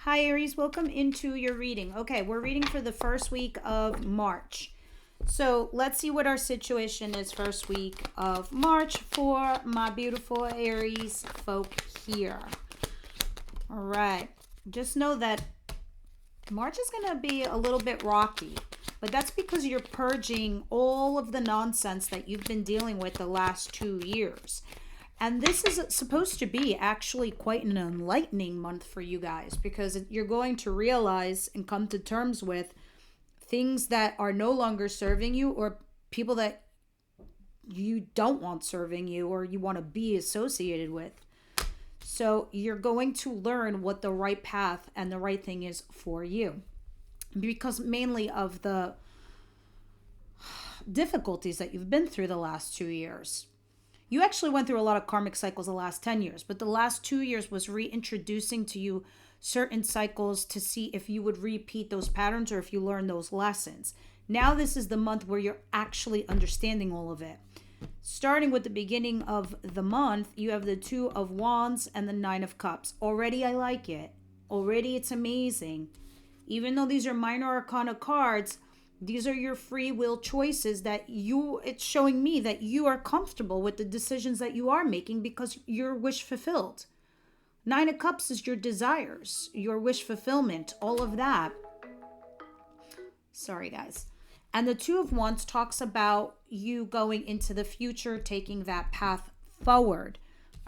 Hi Aries, welcome into your reading. Okay, we're reading for the first week of March. So let's see what our situation is first week of March for my beautiful Aries folk here. All right, just know that March is going to be a little bit rocky, but that's because you're purging all of the nonsense that you've been dealing with the last 2 years. And this is supposed to be actually quite an enlightening month for you guys because you're going to realize and come to terms with things that are no longer serving you or people that you don't want serving you or you want to be associated with. So you're going to learn what the right path and the right thing is for you because mainly of the difficulties that you've been through the last 2 years. You actually went through a lot of karmic cycles the last 10 years, but the last 2 years was reintroducing to you certain cycles to see if you would repeat those patterns or if you learn those lessons. Now this is the month where you're actually understanding all of it. Starting with the beginning of the month, you have the Two of Wands and the Nine of Cups. Already I like it. Already it's amazing. Even though these are minor arcana cards, these are your free will choices that it's showing me that you are comfortable with the decisions that you are making because you're wish fulfilled. Nine of Cups is your desires, your wish fulfillment, all of that. Sorry, guys. And the Two of Wands talks about you going into the future, taking that path forward.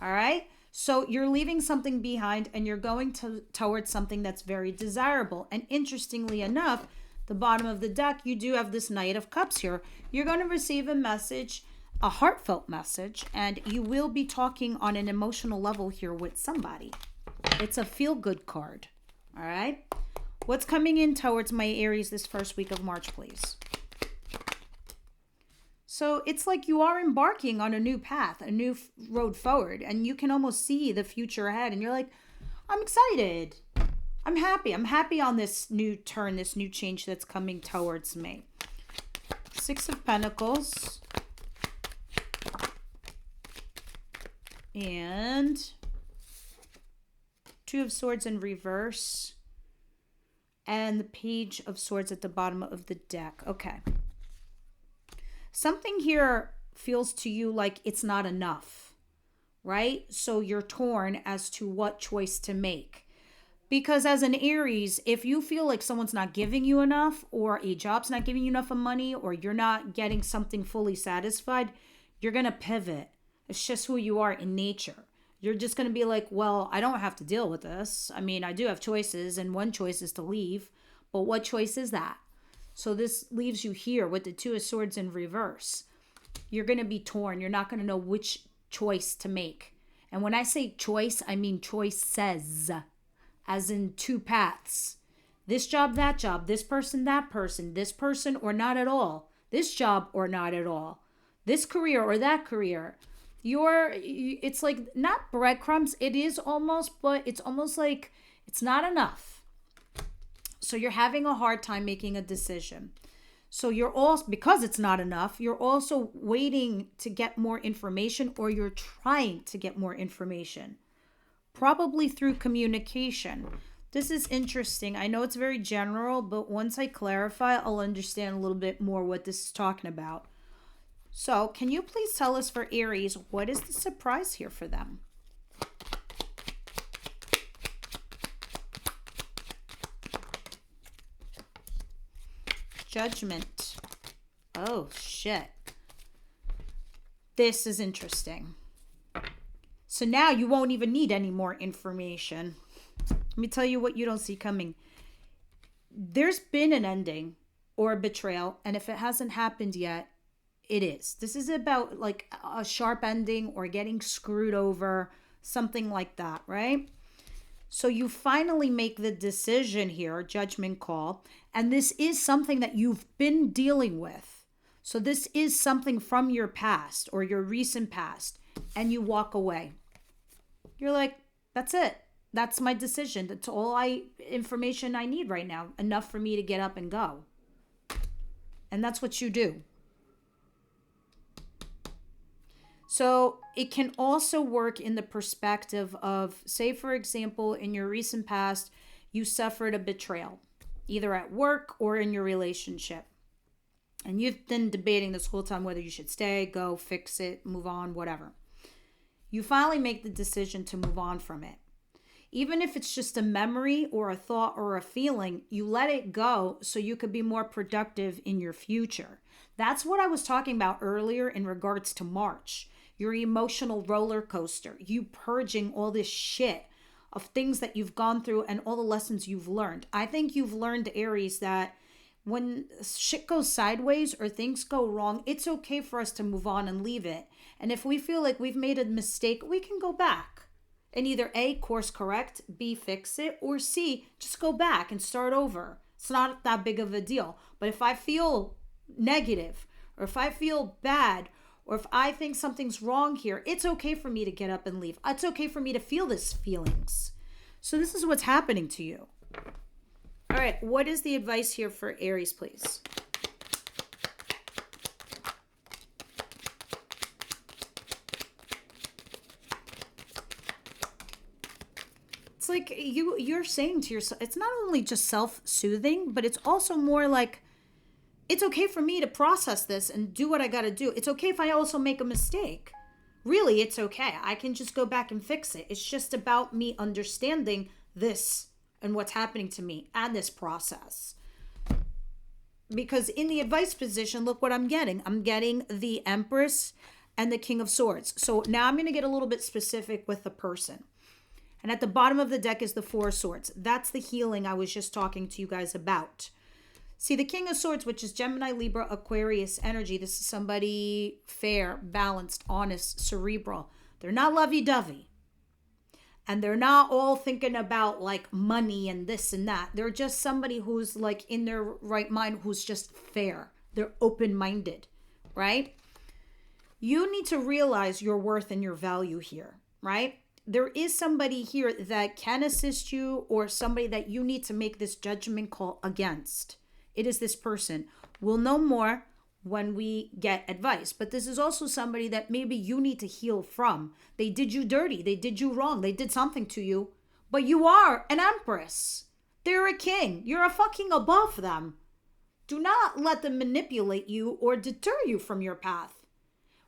All right? So you're leaving something behind and you're going towards something that's very desirable. And interestingly enough, the bottom of the deck, you do have this Knight of Cups here. You're going to receive a message, a heartfelt message, and you will be talking on an emotional level here with somebody. It's a feel-good card. All right? What's coming in towards my Aries this first week of March, please? So it's like you are embarking on a new path, a new road forward, and you can almost see the future ahead, and you're like, I'm excited. I'm happy. I'm happy on this new turn, this new change that's coming towards me. Six of Pentacles. And Two of Swords in reverse. And the Page of Swords at the bottom of the deck. Okay. Something here feels to you like it's not enough, right? So you're torn as to what choice to make. Because as an Aries, if you feel like someone's not giving you enough or a job's not giving you enough of money or you're not getting something fully satisfied, you're going to pivot. It's just who you are in nature. You're just going to be like, well, I don't have to deal with this. I mean, I do have choices and one choice is to leave. But what choice is that? So this leaves you here with the Two of Swords in reverse. You're going to be torn. You're not going to know which choice to make. And when I say choice, I mean choices. As in two paths. This job, this person or not at all. This job or not at all. This career or that career. It's like not breadcrumbs. It is almost, but it's almost like it's not enough. So you're having a hard time making a decision. So you're also, because it's not enough, you're also waiting to get more information or you're trying to get more information. Probably through communication. This is interesting. I know it's very general, but once I clarify, I'll understand a little bit more what this is talking about. So, can you please tell us for Aries, what is the surprise here for them? Judgment. Oh, shit. This is interesting. So now you won't even need any more information. Let me tell you what you don't see coming. There's been an ending or a betrayal, and if it hasn't happened yet, it is. This is about like a sharp ending or getting screwed over, something like that, right? So you finally make the decision here, judgment call, and this is something that you've been dealing with. So this is something from your past or your recent past, and you walk away. You're like, that's it. That's my decision. That's all information I need right now. Enough for me to get up and go. And that's what you do. So it can also work in the perspective of, say, for example, in your recent past, you suffered a betrayal, either at work or in your relationship. And you've been debating this whole time whether you should stay, go, fix it, move on, whatever. You finally make the decision to move on from it. Even if it's just a memory or a thought or a feeling, you let it go so you could be more productive in your future. That's what I was talking about earlier in regards to March. Your emotional roller coaster, you purging all this shit of things that you've gone through and all the lessons you've learned. I think you've learned, Aries, that when shit goes sideways or things go wrong, it's okay for us to move on and leave it. And if we feel like we've made a mistake, we can go back and either A, course correct, B, fix it, or C, just go back and start over. It's not that big of a deal. But if I feel negative, or if I feel bad, or if I think something's wrong here, it's okay for me to get up and leave. It's okay for me to feel these feelings. So this is what's happening to you. All right, what is the advice here for Aries, please? It's like you're saying to yourself, it's not only just self-soothing, but it's also more like, it's okay for me to process this and do what I got to do. It's okay if I also make a mistake. Really, it's okay. I can just go back and fix it. It's just about me understanding this and what's happening to me and this process. Because in the advice position, look what I'm getting. I'm getting the Empress and the King of Swords. So now I'm going to get a little bit specific with the person. And at the bottom of the deck is the Four of Swords. That's the healing I was just talking to you guys about. See, the King of Swords, which is Gemini, Libra, Aquarius energy. This is somebody fair, balanced, honest, cerebral. They're not lovey-dovey. And they're not all thinking about like money and this and that. They're just somebody who's like in their right mind, who's just fair. They're open-minded, right? You need to realize your worth and your value here, right? There is somebody here that can assist you or somebody that you need to make this judgment call against. It is this person. We'll know more when we get advice. But this is also somebody that maybe you need to heal from. They did you dirty. They did you wrong. They did something to you. But you are an empress. They're a king. You're a fucking above them. Do not let them manipulate you or deter you from your path.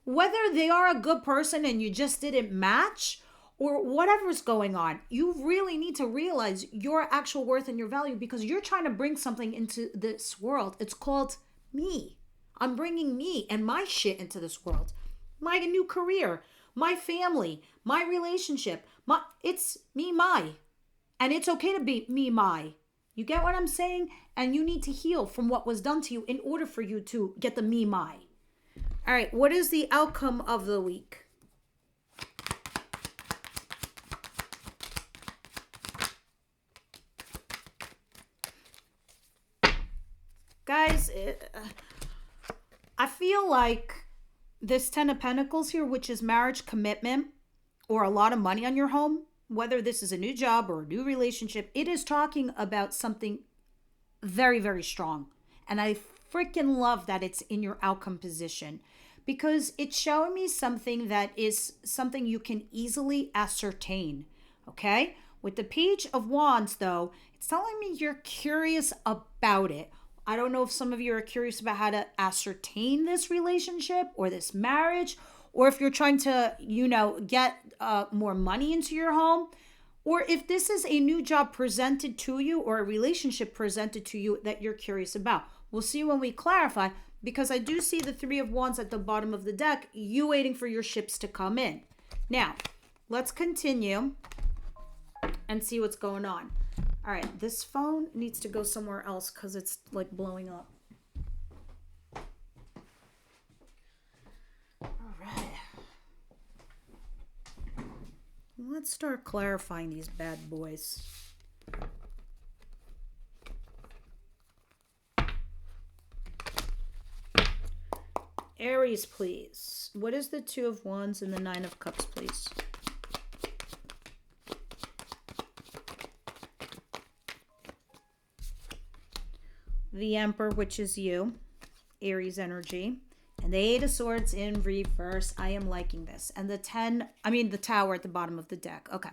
Whether they are a good person and you just didn't match or whatever's going on, you really need to realize your actual worth and your value because you're trying to bring something into this world. It's called me. I'm bringing me and my shit into this world. My new career, my family, my relationship. It's me, my. And it's okay to be me, my. You get what I'm saying? And you need to heal from what was done to you in order for you to get the me, my. All right, what is the outcome of the week? Guys, I feel like this 10 of Pentacles here, which is marriage, commitment, or a lot of money on your home, whether this is a new job or a new relationship, it is talking about something very, very strong. And I freaking love that it's in your outcome position because it's showing me something that is something you can easily ascertain, okay? With the Page of Wands, though, it's telling me you're curious about it. I don't know if some of you are curious about how to ascertain this relationship or this marriage, or if you're trying to, get more money into your home, or if this is a new job presented to you or a relationship presented to you that you're curious about. We'll see when we clarify, because I do see the Three of Wands at the bottom of the deck, you waiting for your ships to come in. Now, let's continue and see what's going on. All right, this phone needs to go somewhere else because it's like blowing up. All right. Let's start clarifying these bad boys. Aries, please. What is the Two of Wands and the Nine of Cups, please? The Emperor, which is you, Aries energy, and the Eight of Swords in reverse. I am liking this. And the Tower at the bottom of the deck. Okay.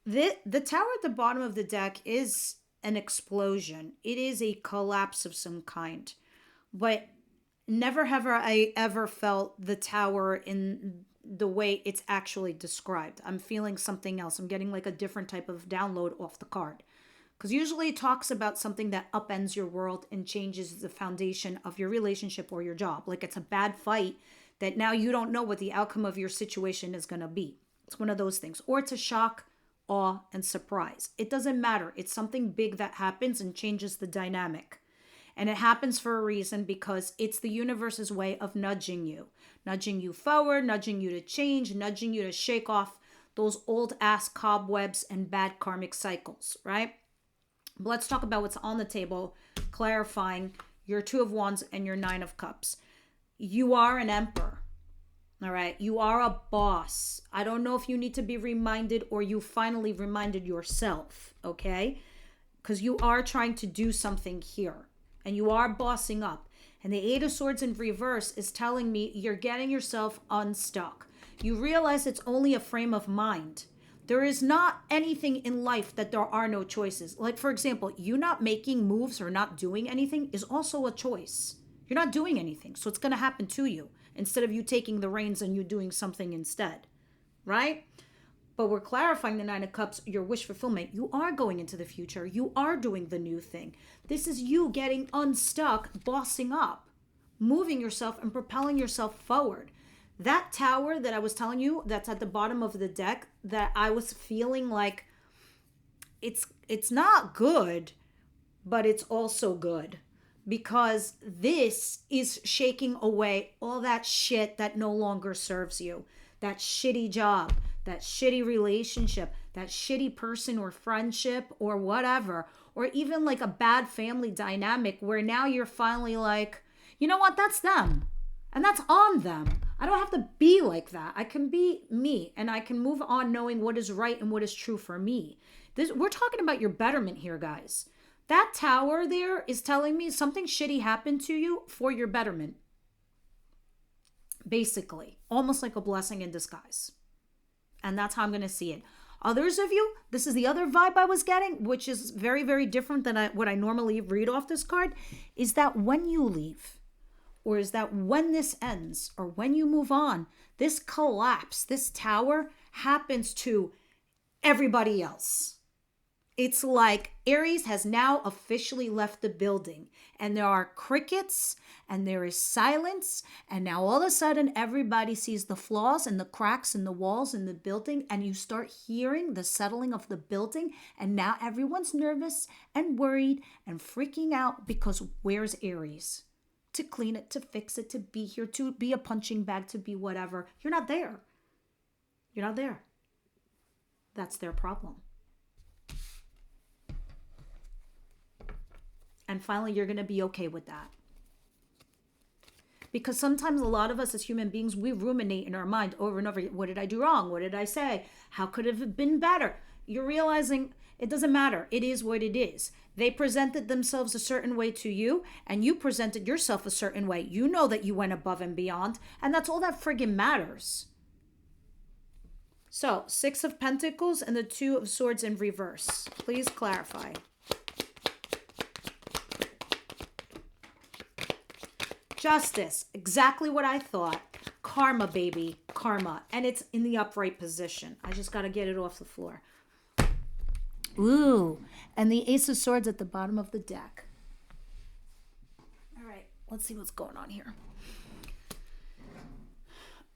The tower at the bottom of the deck is an explosion. It is a collapse of some kind. But never have I ever felt the tower in the way it's actually described. I'm feeling something else. I'm getting like a different type of download off the card. Because usually it talks about something that upends your world and changes the foundation of your relationship or your job. Like it's a bad fight that now you don't know what the outcome of your situation is going to be. It's one of those things. Or it's a shock, awe, and surprise. It doesn't matter. It's something big that happens and changes the dynamic. And it happens for a reason because it's the universe's way of nudging you forward, nudging you to change, nudging you to shake off those old ass cobwebs and bad karmic cycles, right? But let's talk about what's on the table, clarifying your Two of Wands and your Nine of Cups. You are an emperor. All right. You are a boss. I don't know if you need to be reminded or you finally reminded yourself. Okay. Because you are trying to do something here and you are bossing up. And the Eight of Swords in reverse is telling me you're getting yourself unstuck. You realize it's only a frame of mind. There is not anything in life that there are no choices. Like, for example, you not making moves or not doing anything is also a choice. You're not doing anything, so it's going to happen to you instead of you taking the reins and you doing something instead, right? But we're clarifying the Nine of Cups, your wish fulfillment. You are going into the future. You are doing the new thing. This is you getting unstuck, bossing up, moving yourself and propelling yourself forward. That tower that I was telling you that's at the bottom of the deck that I was feeling like it's not good, but it's also good because this is shaking away all that shit that no longer serves you. That shitty job, that shitty relationship, that shitty person or friendship or whatever, or even like a bad family dynamic where now you're finally like, you know what, that's them. And that's on them. I don't have to be like that. I can be me and I can move on knowing what is right and what is true for me. We're talking about your betterment here, guys. That tower there is telling me something shitty happened to you for your betterment. Basically, almost like a blessing in disguise. And that's how I'm going to see it. Others of you, this is the other vibe I was getting, which is very, very different than what I normally read off this card, is that when you leave, or is that when this ends or when you move on, this collapse, this tower happens to everybody else. It's like Aries has now officially left the building and there are crickets and there is silence. And now all of a sudden everybody sees the flaws and the cracks in the walls in the building and you start hearing the settling of the building. And now everyone's nervous and worried and freaking out because where's Aries? To clean it, to fix it, to be here, to be a punching bag, to be whatever. You're not there. You're not there. That's their problem. And finally, you're going to be okay with that. Because sometimes a lot of us as human beings, we ruminate in our mind over and over. What did I do wrong? What did I say? How could it have been better? You're realizing it doesn't matter. It is what it is. They presented themselves a certain way to you, and you presented yourself a certain way. You know that you went above and beyond, and that's all that friggin' matters. So, Six of Pentacles and the Two of Swords in reverse. Please clarify. Justice, exactly what I thought. Karma, baby, karma. And it's in the upright position. I just got to get it off the floor. Ooh, and the Ace of Swords at the bottom of the deck. All right, let's see what's going on here.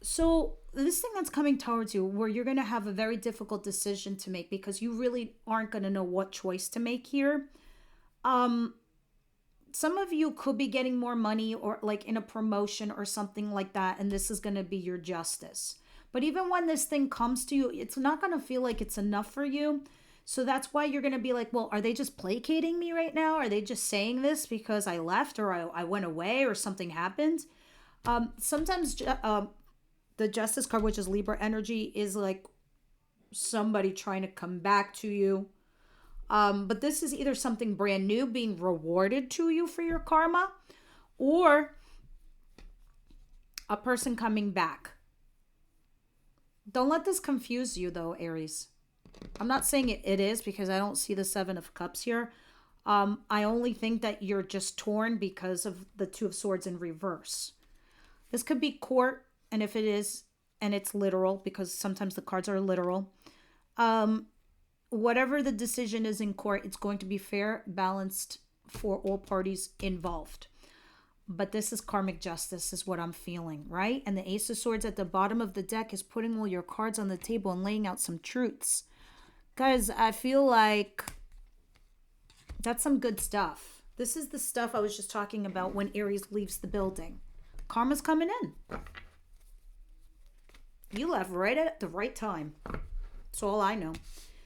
So this thing that's coming towards you where you're going to have a very difficult decision to make because you really aren't going to know what choice to make here. Some of you could be getting more money or like in a promotion or something like that. And this is going to be your justice. But even when this thing comes to you, it's not going to feel like it's enough for you. So that's why you're going to be like, well, are they just placating me right now? Are they just saying this because I left or I went away or something happened? Sometimes the Justice card, which is Libra energy, is like somebody trying to come back to you. But this is either something brand new being rewarded to you for your karma or a person coming back. Don't let this confuse you though, Aries. I'm not saying it is because I don't see the Seven of Cups here. I only think that you're just torn because of the Two of Swords in reverse. This could be court, and if it is, and it's literal, because sometimes the cards are literal. Whatever the decision is in court, it's going to be fair, balanced for all parties involved. But this is karmic justice, is what I'm feeling, right? And the Ace of Swords at the bottom of the deck is putting all your cards on the table and laying out some truths. Guys, I feel like that's some good stuff. This is the stuff I was just talking about when Aries leaves the building. Karma's coming in. You left right at the right time. That's all I know.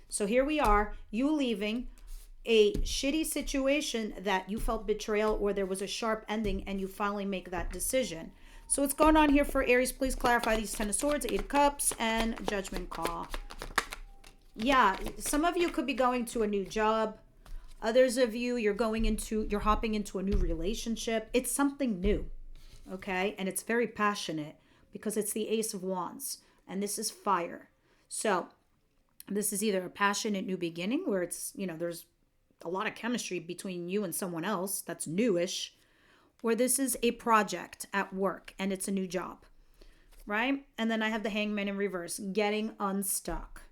So here we are, you leaving a shitty situation that you felt betrayal or there was a sharp ending and you finally make that decision. So what's going on here for Aries? Please clarify these 10 of Swords, 8 of Cups, and Judgment Call. Yeah, some of you could be going to a new job. Others of you, you're hopping into a new relationship. It's something new, okay? And it's very passionate because it's the Ace of Wands, and this is fire. So this is either a passionate new beginning where it's, there's a lot of chemistry between you and someone else that's newish, or this is a project at work and it's a new job, right? And then I have the Hangman in reverse, getting unstuck.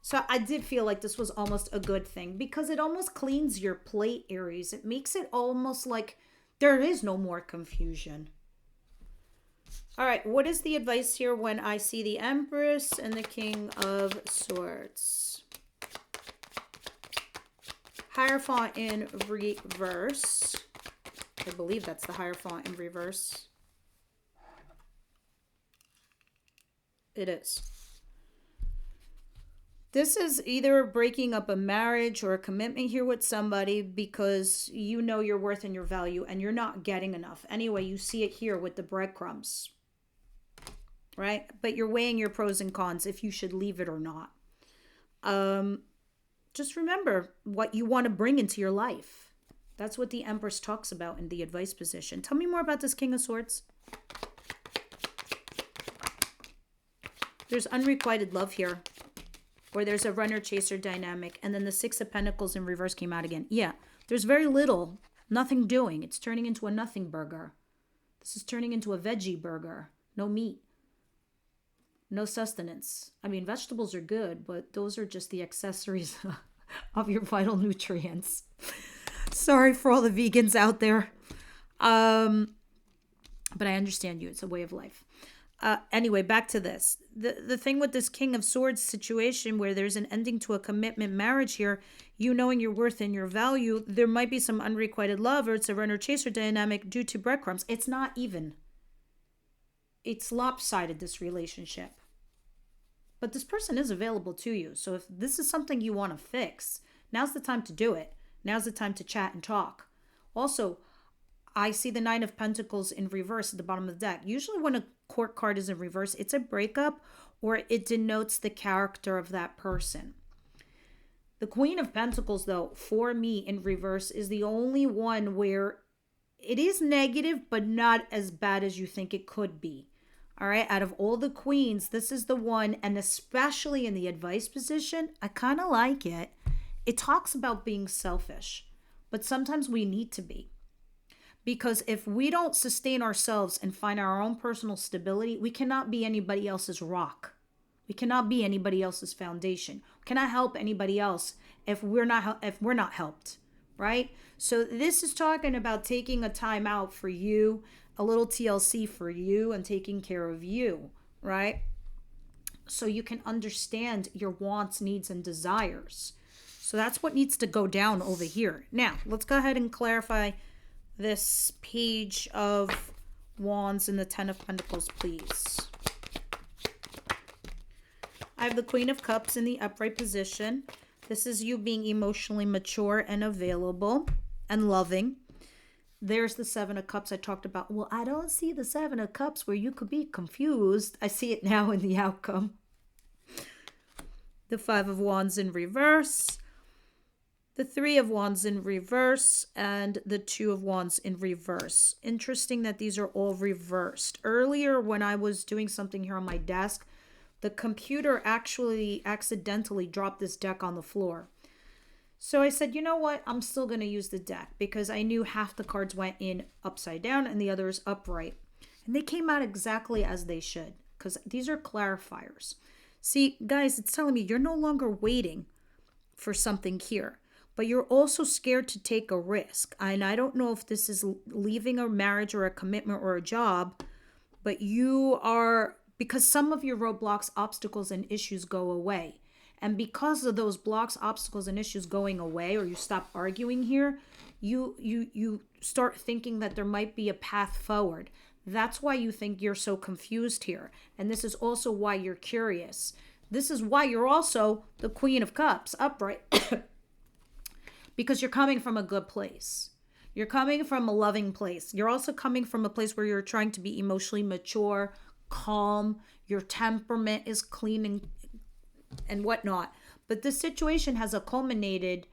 So I did feel like this was almost a good thing because it almost cleans your plate, Aries. It makes it almost like there is no more confusion. All right, what is the advice here when I see the Empress and the King of Swords? Hierophant in reverse. I believe that's the Hierophant in reverse. It is. This is either breaking up a marriage or a commitment here with somebody because you know your worth and your value and you're not getting enough. Anyway, you see it here with the breadcrumbs, right? But you're weighing your pros and cons if you should leave it or not. Just remember what you want to bring into your life. That's what the Empress talks about in the advice position. Tell me more about this King of Swords. There's unrequited love here. Or there's a runner-chaser dynamic. And then the Six of Pentacles in reverse came out again. Yeah, there's very little, nothing doing. It's turning into a nothing burger. This is turning into a veggie burger. No meat. No sustenance. I mean, vegetables are good, but those are just the accessories of your vital nutrients. Sorry for all the vegans out there. But I understand you. It's a way of life. Anyway, back to this. The thing with this King of Swords situation where there's an ending to a commitment marriage here, you knowing your worth and your value, there might be some unrequited love or it's a runner-chaser dynamic due to breadcrumbs. It's not even. It's lopsided, this relationship. But this person is available to you. So if this is something you want to fix, now's the time to do it. Now's the time to chat and talk. Also, I see the Nine of Pentacles in reverse at the bottom of the deck. Usually when a court card is in reverse, it's a breakup or it denotes the character of that person. The Queen of Pentacles, though, for me in reverse is the only one where it is negative, but not as bad as you think it could be. All right, out of all the queens, this is the one, and especially in the advice position, I kind of like it. It talks about being selfish, but sometimes we need to be. Because if we don't sustain ourselves and find our own personal stability, we cannot be anybody else's rock. We cannot be anybody else's foundation. We cannot help anybody else if we're not helped, right? So this is talking about taking a time out for you, a little TLC for you, and taking care of you, right? So you can understand your wants, needs, and desires. So that's what needs to go down over here. Now, let's go ahead and clarify this Page of Wands and the Ten of Pentacles, please. I have the Queen of Cups in the upright position. This is you being emotionally mature and available and loving. There's the Seven of Cups I talked about. Well, I don't see the Seven of Cups where you could be confused. I see it now in the outcome. The Five of Wands in reverse. The Three of Wands in reverse and the Two of Wands in reverse. Interesting that these are all reversed. Earlier when I was doing something here on my desk, The computer actually accidentally dropped this deck on the floor. So I said, you know what? I'm still going to use the deck because I knew half the cards went in upside down and the others upright. And they came out exactly as they should because these are clarifiers. See, guys, it's telling me you're no longer waiting for something here, but you're also scared to take a risk. And I don't know if this is leaving a marriage or a commitment or a job, but you are, because some of your roadblocks, obstacles, and issues go away. And because of those blocks, obstacles, and issues going away, or you stop arguing here, you start thinking that there might be a path forward. That's why you think you're so confused here. And this is also why you're curious. This is why you're also the Queen of Cups, upright. Because you're coming from a good place. You're coming from a loving place. You're also coming from a place where you're trying to be emotionally mature, calm. Your temperament is clean and whatnot. But this situation has culminated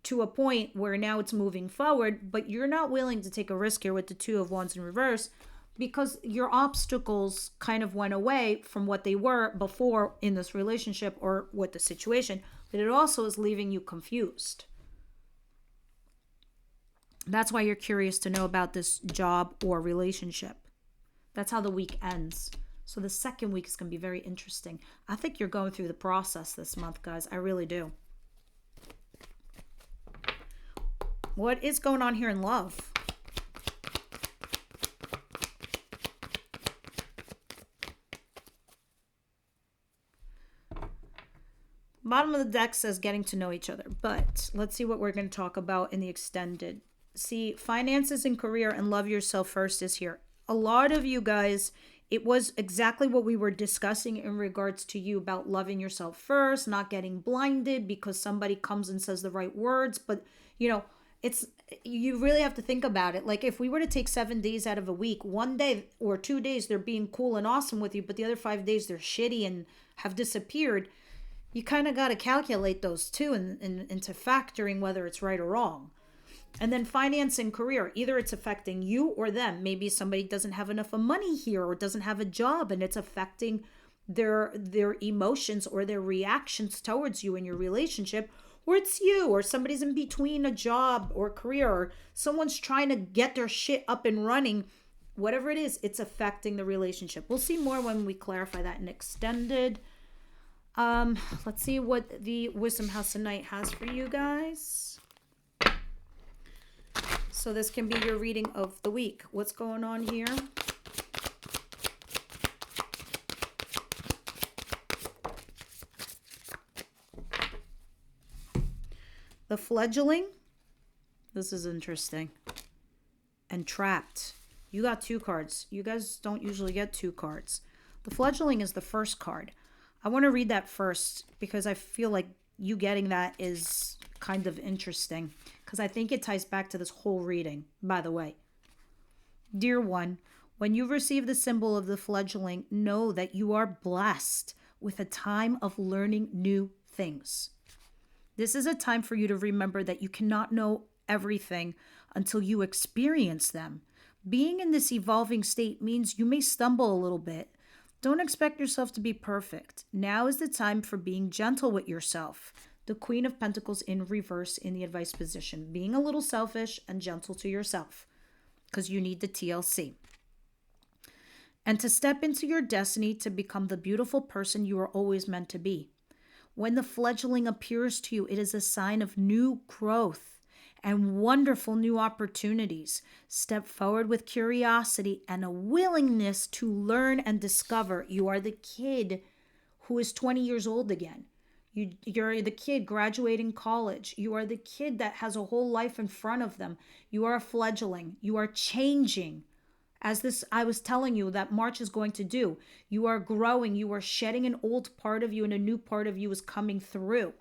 to a point where now it's moving forward, but you're not willing to take a risk here with the Two of Wands in reverse because your obstacles kind of went away from what they were before in this relationship or with the situation, but it also is leaving you confused. That's why you're curious to know about this job or relationship. That's how the week ends. So the second week is going to be very interesting. I think you're going through the process this month, guys. I really do. What is going on here in love? Bottom of the deck says getting to know each other. But let's see what we're going to talk about in the extended. See, finances and career and love yourself first is here. A lot of you guys, it was exactly what we were discussing in regards to you about loving yourself first, not getting blinded because somebody comes and says the right words. But, you know, you really have to think about it. Like if we were to take 7 days out of a week, 1 day or 2 days, they're being cool and awesome with you, but the other 5 days they're shitty and have disappeared. You kind of got to calculate those two into factoring whether it's right or wrong. And then finance and career, either it's affecting you or them. Maybe somebody doesn't have enough of money here or doesn't have a job and it's affecting their emotions or their reactions towards you in your relationship. Or it's you or somebody's in between a job or career or someone's trying to get their shit up and running. Whatever it is, it's affecting the relationship. We'll see more when we clarify that in extended. Let's see what the Wisdom House tonight has for you guys. So this can be your reading of the week. What's going on here? The fledgling. This is interesting. And trapped. You got 2 cards. You guys don't usually get 2 cards. The fledgling is the first card. I want to read that first because I feel like you getting that is kind of interesting because I think it ties back to this whole reading, by the way. Dear one, when you receive the symbol of the fledgling, know that you are blessed with a time of learning new things. This is a time for you to remember that you cannot know everything until you experience them. Being in this evolving state means you may stumble a little bit. Don't expect yourself to be perfect. Now is the time for being gentle with yourself. The Queen of Pentacles in reverse in the advice position. Being a little selfish and gentle to yourself because you need the TLC. And to step into your destiny to become the beautiful person you are always meant to be. When the fledgling appears to you, it is a sign of new growth and wonderful new opportunities. Step forward with curiosity and a willingness to learn and discover. You are the kid who is 20 years old again. You're the kid graduating college. You are the kid that has a whole life in front of them. You are a fledgling. You are changing. As this, I was telling you that March is going to do. You are growing. You are shedding an old part of you and a new part of you is coming through.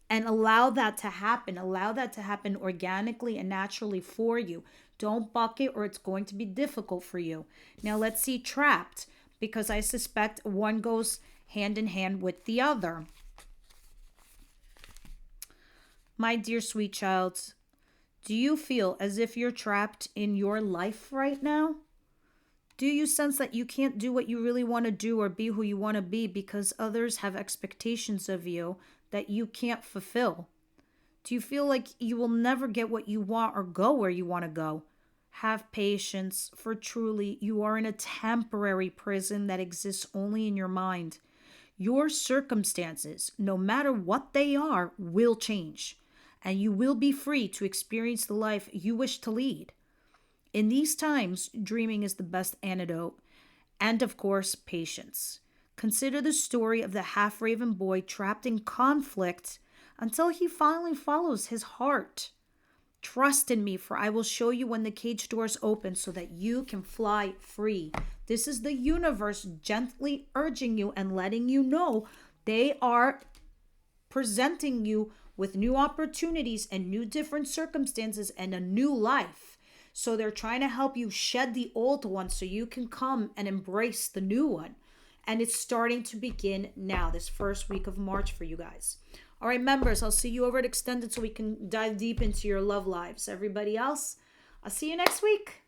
And allow that to happen. Allow that to happen organically and naturally for you. Don't buck it or it's going to be difficult for you. Now let's see trapped, because I suspect one goes hand in hand with the other. My dear sweet child, do you feel as if you're trapped in your life right now? Do you sense that you can't do what you really want to do or be who you want to be because others have expectations of you that you can't fulfill? Do you feel like you will never get what you want or go where you want to go? Have patience, for truly you are in a temporary prison that exists only in your mind. Your circumstances, no matter what they are, will change, and you will be free to experience the life you wish to lead. In these times, dreaming is the best antidote, and of course, patience. Consider the story of the half raven boy trapped in conflict until he finally follows his heart. Trust in me, for I will show you when the cage doors open so that you can fly free. This is the universe gently urging you and letting you know they are presenting you with new opportunities and new different circumstances and a new life. So they're trying to help you shed the old one so you can come and embrace the new one. And it's starting to begin now, this first week of March for you guys. All right, members, I'll see you over at Extended so we can dive deep into your love lives. Everybody else, I'll see you next week.